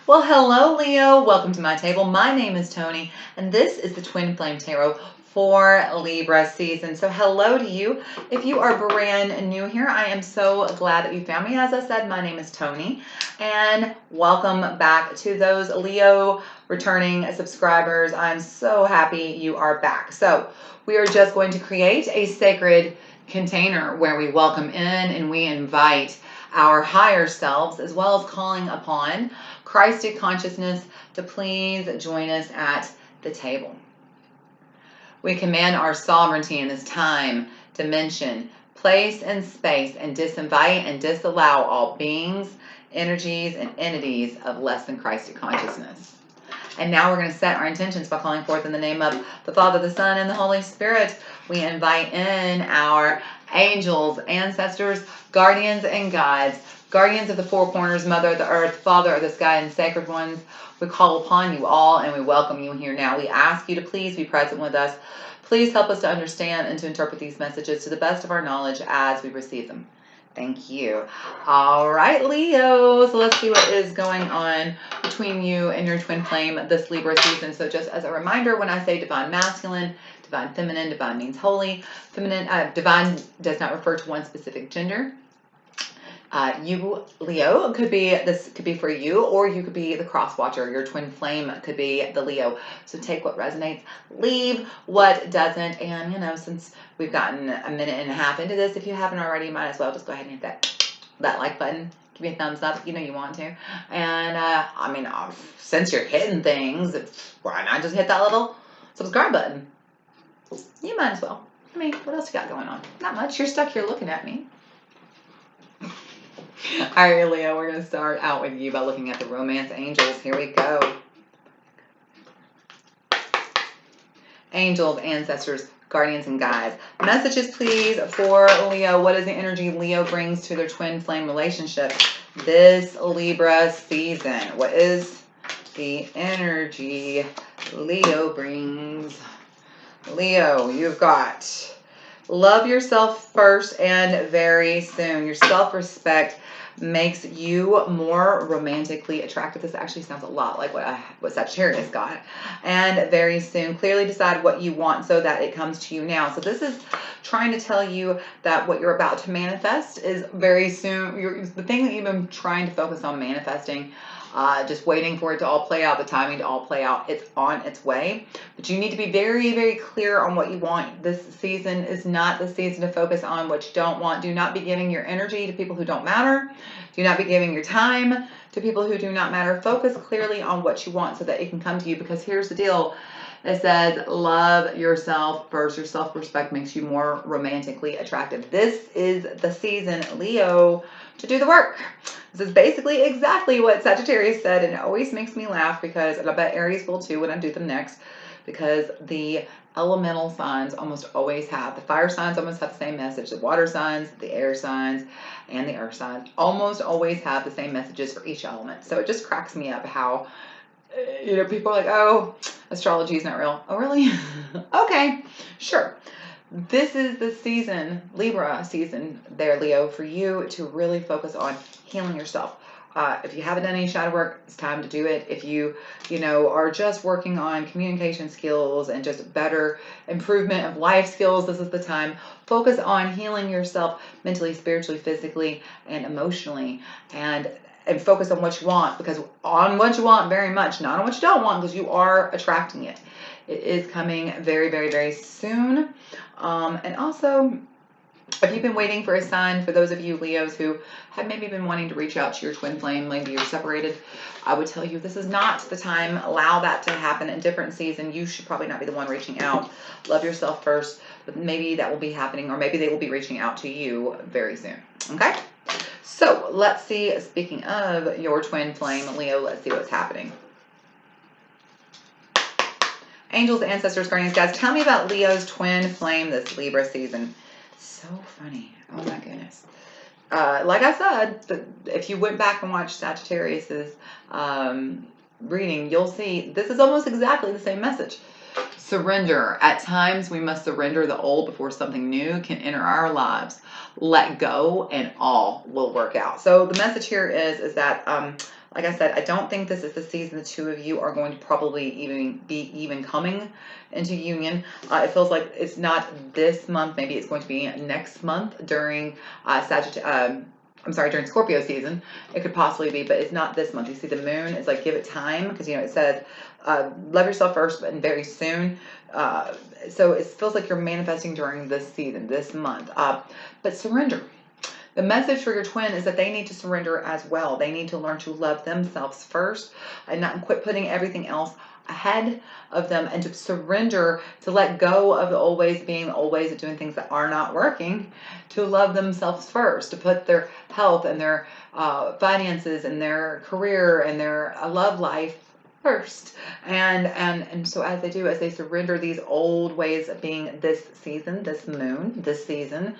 Well, hello, Leo. Welcome to my table. My name is Toni, and this is the Twin Flame Tarot for Libra season. So hello to you. If you are brand new here, I am so glad that you found me. As I said, my name is Toni, and welcome back to those Leo returning subscribers. I'm so happy you are back. So we are just going to create a sacred container where we welcome in and we invite our higher selves, as well as calling upon Christic consciousness to please join us at the table. We command our sovereignty in this time, dimension, place, and space, and disinvite and disallow all beings, energies, and entities of less than Christic consciousness. And now we're going to set our intentions by calling forth in the name of the Father, the Son, and the Holy Spirit. We invite in our angels, ancestors, guardians, and guides, guardians of the four corners, Mother of the earth, Father of the sky, and sacred ones. We call upon you all, and we welcome you here now. We ask you to please be present with us. Please help us to understand and to interpret these messages to the best of our knowledge as we receive them. Thank you. All right, Leo. So let's see what is going on between you and your twin flame this Libra season. So just as a reminder, when I say divine masculine, divine feminine, divine means holy. Feminine, divine does not refer to one specific gender. You, Leo, this could be for you, or you could be the cross watcher. Your twin flame could be the Leo. So take what resonates, leave what doesn't. And since we've gotten a minute and a half into this, if you haven't already, you might as well just go ahead and hit that like button. Give me a thumbs up. You know you want to. And since you're hitting things, why not just hit that little subscribe button? You might as well. What else you got going on? Not much. You're stuck here looking at me. All right, Leo, we're going to start out with you by looking at the romance angels. Here we go. Angels, ancestors, guardians, and guides. Messages, please, for Leo. What is the energy Leo brings to their twin flame relationship this Libra season? What is the energy Leo brings? Leo, you've got love yourself first and very soon. Your self-respect makes you more romantically attractive. This actually sounds a lot like what Sagittarius got. And very soon, clearly decide what you want so that it comes to you now. So this is trying to tell you that what you're about to manifest is very soon. The thing that you've been trying to focus on manifesting, just waiting for it to all play out, the timing to all play out, it's on its way. But you need to be very, very clear on what you want. This season is not the season to focus on what you don't want. Do not be giving your energy to people who don't matter. Do not be giving your time to people who do not matter. Focus clearly on what you want so that it can come to you, because here's the deal. It says, love yourself first. Your self-respect makes you more romantically attractive. This is the season, Leo, to do the work. This is basically exactly what Sagittarius said, and it always makes me laugh because, and I bet Aries will too when I do them next, because the elemental signs almost always have, the fire signs almost have the same message, the water signs, the air signs, and the earth signs almost always have the same messages for each element. So it just cracks me up how, people are like, oh, astrology is not real. Oh, really? Okay, sure. This is the season, Libra season there, Leo, for you to really focus on healing yourself. If you haven't done any shadow work, it's time to do it. If you are just working on communication skills and just better improvement of life skills, this is the time. Focus on healing yourself mentally, spiritually, physically, and emotionally, and focus on what you want, because on what you want very much, not on what you don't want, because you are attracting it. It is coming very, very, very soon. And also, if you've been waiting for a sign, for those of you Leos who have maybe been wanting to reach out to your twin flame, maybe you're separated, I would tell you this is not the time. Allow that to happen in a different season. You should probably not be the one reaching out. Love yourself first, but maybe that will be happening, or maybe they will be reaching out to you very soon. Okay? So let's see, speaking of your twin flame, Leo, let's see what's happening. Angels, ancestors, guardians, guys, tell me about Leo's twin flame this Libra season. So funny. Oh my goodness. Like I said, if you went back and watched Sagittarius's reading, you'll see this is almost exactly the same message. Surrender. At times, we must surrender the old before something new can enter our lives. Let go and all will work out. So the message here is that Like I said, I don't think this is the season the two of you are going to probably even coming into union. It feels like it's not this month. Maybe it's going to be next month during during Scorpio season. It could possibly be, but it's not this month. You see the moon, it's like give it time, because it says love yourself first and very soon. So it feels like you're manifesting during this season, this month. But surrender. The message for your twin is that they need to surrender as well. They need to learn to love themselves first and not quit putting everything else ahead of them, and to surrender, to let go of the old ways, being the old ways of doing things that are not working, to love themselves first, to put their health and their finances and their career and their love life first. And so as they do, as they surrender these old ways of being this season, this moon, this season,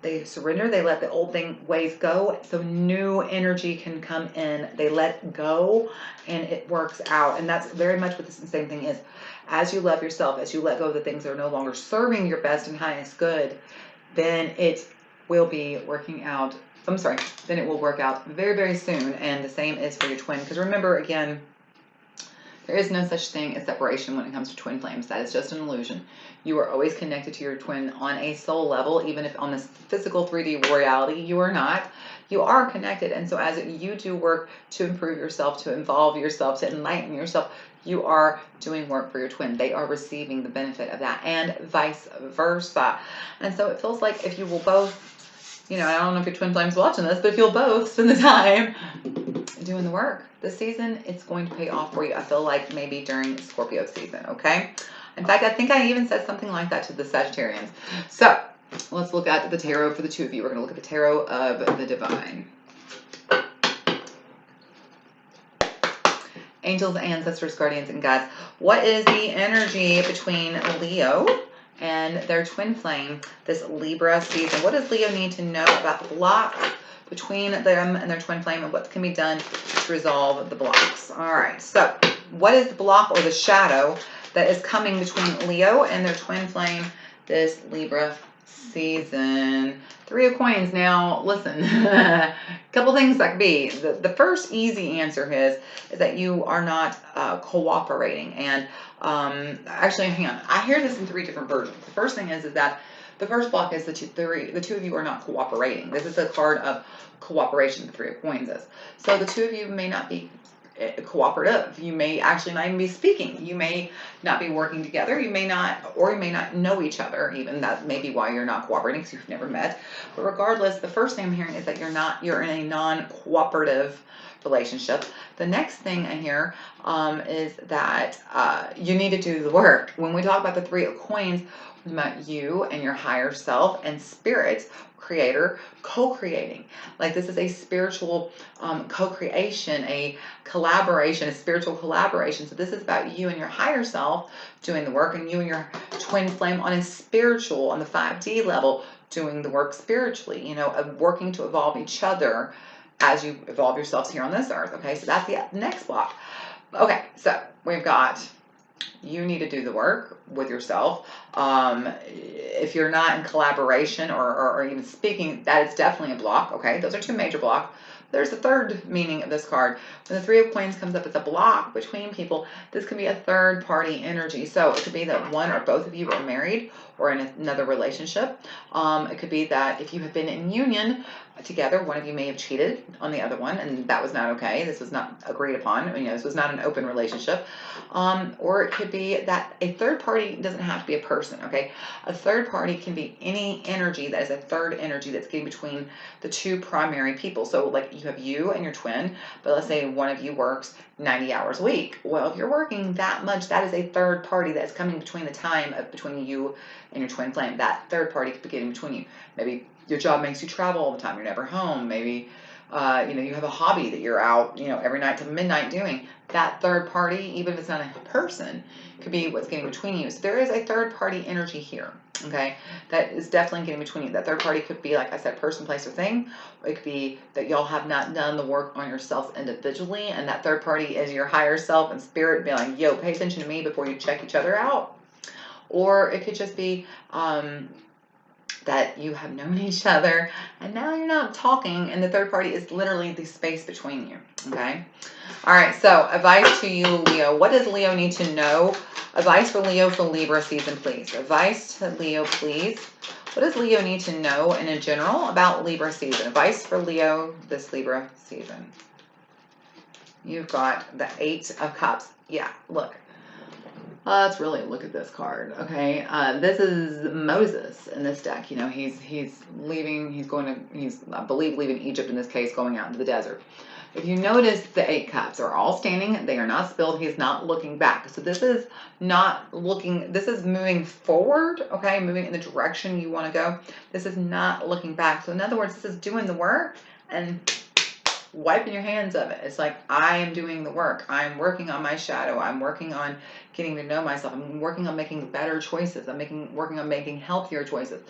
they surrender, they let the old ways go, so new energy can come in. They let go and it works out. And that's very much what the same thing is. As you love yourself, as you let go of the things that are no longer serving your best and highest good, then it will be working out. Then it will work out very, very soon. And the same is for your twin. Because remember, again, there is no such thing as separation when it comes to twin flames. That is just an illusion. You are always connected to your twin on a soul level, even if on this physical 3D reality you are not. You are connected. And so as you do work to improve yourself, to evolve yourself, to enlighten yourself, you are doing work for your twin. They are receiving the benefit of that, and vice versa. And so it feels like if you will both, I don't know if your twin flame's watching this, but if you'll both spend the time doing the work this season, it's going to pay off for you. I feel like maybe during Scorpio season, okay? In fact, I think I even said something like that to the Sagittarians. So let's look at the tarot for the two of you. We're going to look at the tarot of the divine. Angels, ancestors, guardians, and guides. What is the energy between Leo and their twin flame this Libra season? What does Leo need to know about the blocks between them and their twin flame, and what can be done to resolve the blocks? All right, so what is the block or the shadow that is coming between Leo and their twin flame this Libra season? Three of Coins. Now, listen, a couple things that could be. The first easy answer is that you are not cooperating. And actually, hang on. I hear this in three different versions. The first thing is that the first block is the two of you are not cooperating. This is a card of cooperation, the Three of Coins is. So the two of you may not be cooperative. You may actually not even be speaking. You may not be working together. You may not know each other even. That may be why you're not cooperating, because you've never met. But regardless, the first thing I'm hearing is that you're in a non-cooperative relationship. The next thing I hear is that you need to do the work. When we talk about the Three of Coins, we're talking about you and your higher self and spirit, creator, co-creating. Like this is a spiritual co-creation, a collaboration, a spiritual collaboration. So this is about you and your higher self doing the work, and you and your twin flame on a spiritual, on the 5D level, doing the work spiritually, working to evolve each other as you evolve yourselves here on this earth. Okay, so that's the next block. Okay, so we've got you need to do the work with yourself. If you're not in collaboration or even speaking, that is definitely a block. Okay, those are two major blocks. There's a third meaning of this card. When the Three of Coins comes up, it's a block between people. This can be a third party energy. So it could be that one or both of you are married or in another relationship. It could be that if you have been in union together, one of you may have cheated on the other one, and that was not okay. This was not agreed upon. This was not an open relationship. Or it could be that a third party doesn't have to be a person, okay? A third party can be any energy that is a third energy that's getting between the two primary people. So like you have you and your twin, but let's say one of you works 90 hours a week. Well, if you're working that much, that is a third party that's coming between the time of between you and your twin flame. That third party could be getting between you. Maybe your job makes you travel all the time. You're never home. Maybe, you have a hobby that you're out, every night till midnight doing. That third party, even if it's not a person, could be what's getting between you. So there is a third party energy here, okay? That is definitely getting between you. That third party could be, like I said, person, place, or thing. It could be that y'all have not done the work on yourselves individually, and that third party is your higher self and spirit being like, yo, pay attention to me before you check each other out. Or it could just be, that you have known each other and now you're not talking, and the third party is literally the space between you. Okay. All right. So advice to you, Leo. What does Leo need to know? Advice for Leo for Libra season, please. Advice to Leo, please. What does Leo need to know in general about Libra season? Advice for Leo this Libra season. You've got the 8 of Cups. Yeah, look. Let's really look at this card, okay? This is Moses in this deck. You know, he's leaving. He's I believe leaving Egypt in this case, going out into the desert. If you notice, the 8 cups are all standing. They are not spilled. He's not looking back. So this is not looking. This is moving forward, okay? Moving in the direction you want to go. This is not looking back. So in other words, this is doing the work and wiping your hands of it. It's like, I am doing the work. I'm working on my shadow. I'm working on getting to know myself. I'm working on making better choices. I'm working on making healthier choices.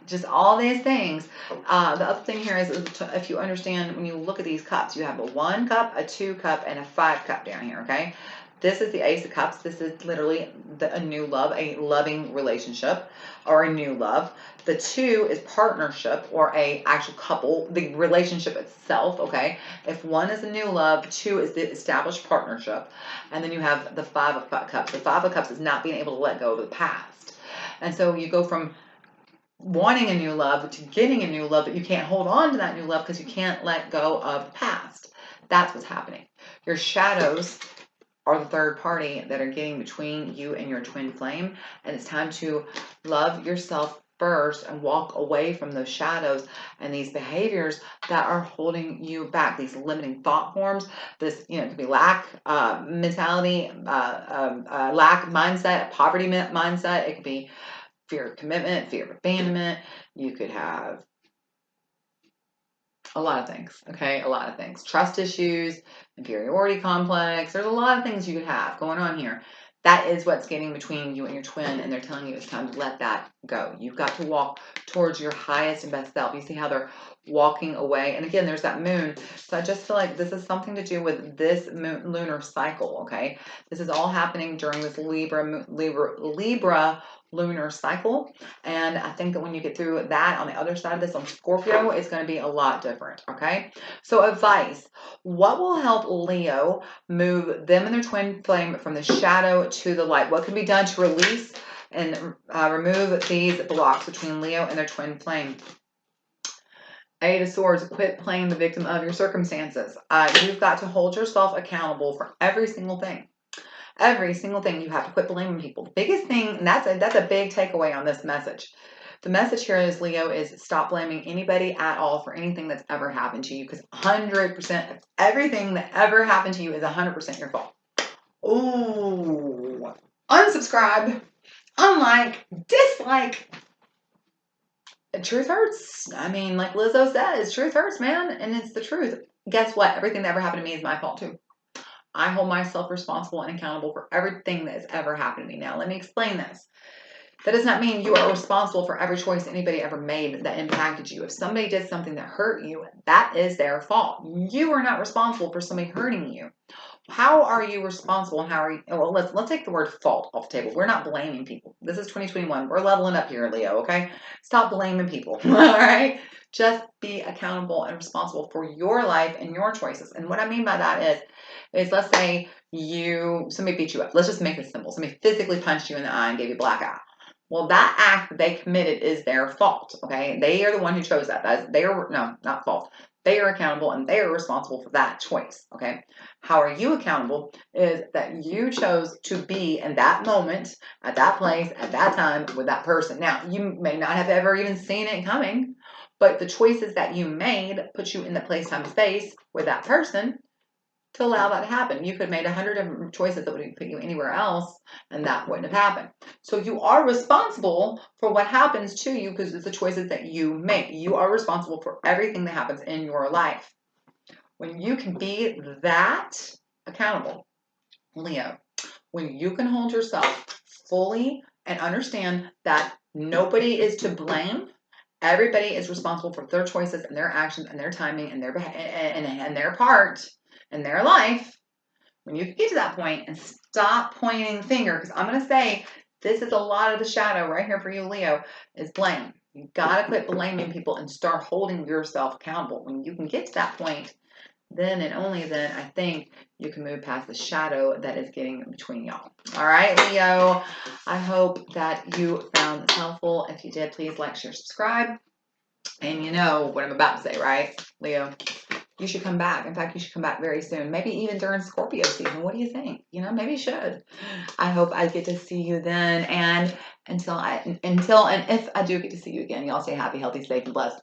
Just all these things. The other thing here is if you understand, when you look at these cups, you have a 1 cup, a 2 cup, and a 5 cup down here, okay? This is the Ace of Cups. This is literally a new love, a loving relationship, or a new love. The 2 is partnership, or a actual couple, the relationship itself, okay? If 1 is a new love, 2 is the established partnership. And then you have the 5 of Cups. The 5 of Cups is not being able to let go of the past. And so you go from wanting a new love to getting a new love, but you can't hold on to that new love because you can't let go of the past. That's what's happening. Your shadows are the third party that are getting between you and your twin flame, and it's time to love yourself first and walk away from those shadows and these behaviors that are holding you back, these limiting thought forms. This, you know, it could be lack mentality, lack mindset, poverty mindset. It could be fear of commitment, fear of abandonment. You could have a lot of things, okay? A lot of things. Trust issues, inferiority complex. There's a lot of things you could have going on here. That is what's getting between you and your twin, and they're telling you it's time to let that go. You've got to walk towards your highest and best self. You see how they're walking away? And again, there's that moon. So I just feel like this is something to do with this moon, lunar cycle, okay? This is all happening during this Libra lunar cycle. And I think that when you get through that, on the other side of this, on Scorpio, it's going to be a lot different, okay? So advice, what will help Leo move them and their twin flame from the shadow to the light? What can be done to release and remove these blocks between Leo and their twin flame? 8 of Swords, quit playing the victim of your circumstances. You've got to hold yourself accountable for every single thing. Every single thing. You have to quit blaming people. The biggest thing, and that's a big takeaway on this message. The message here is, Leo, is stop blaming anybody at all for anything that's ever happened to you, because 100% of everything that ever happened to you is 100% your fault. Ooh. Unsubscribe, unlike, dislike. Truth hurts. I mean, like Lizzo says, truth hurts, man, and it's the truth. Guess what? Everything that ever happened to me is my fault too. I hold myself responsible and accountable for everything that has ever happened to me. Now, let me explain this. That does not mean you are responsible for every choice anybody ever made that impacted you. If somebody did something that hurt you, that is their fault. You are not responsible for somebody hurting you. How are you responsible, and how are you? Well, let's take the word fault off the table. We're not blaming people. This is 2021. We're leveling up here, Leo, okay? Stop blaming people, all right? Just be accountable and responsible for your life and your choices. And what I mean by that is let's say somebody beat you up. Let's just make it simple. Somebody physically punched you in the eye and gave you a black eye. Well, that act that they committed is their fault, okay? They are the one who chose that. Not fault. They are accountable and they are responsible for that choice, okay? How are you accountable is that you chose to be in that moment, at that place, at that time with that person. Now, you may not have ever even seen it coming, but the choices that you made put you in the place, time, space with that person to allow that to happen. You could have made 100 different choices that would put you anywhere else, and that wouldn't have happened. So you are responsible for what happens to you because it's the choices that you make. You are responsible for everything that happens in your life. When you can be that accountable, Leo, when you can hold yourself fully and understand that nobody is to blame, everybody is responsible for their choices and their actions and their timing and their part in their life. When you get to that point and stop pointing the finger, because I'm going to say this is a lot of the shadow right here for you, Leo, is blame. You got to quit blaming people and start holding yourself accountable. When you can get to that point, then and only then, I think you can move past the shadow that is getting between y'all. All right, Leo, I hope that you found this helpful. If you did, please like, share, subscribe. And you know what I'm about to say, right, Leo? You should come back. In fact, you should come back very soon. Maybe even during Scorpio season. What do you think? You know, maybe you should. I hope I get to see you then. And until and if I do get to see you again, y'all stay happy, healthy, safe, and blessed.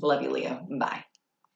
Love you, Leo. Bye.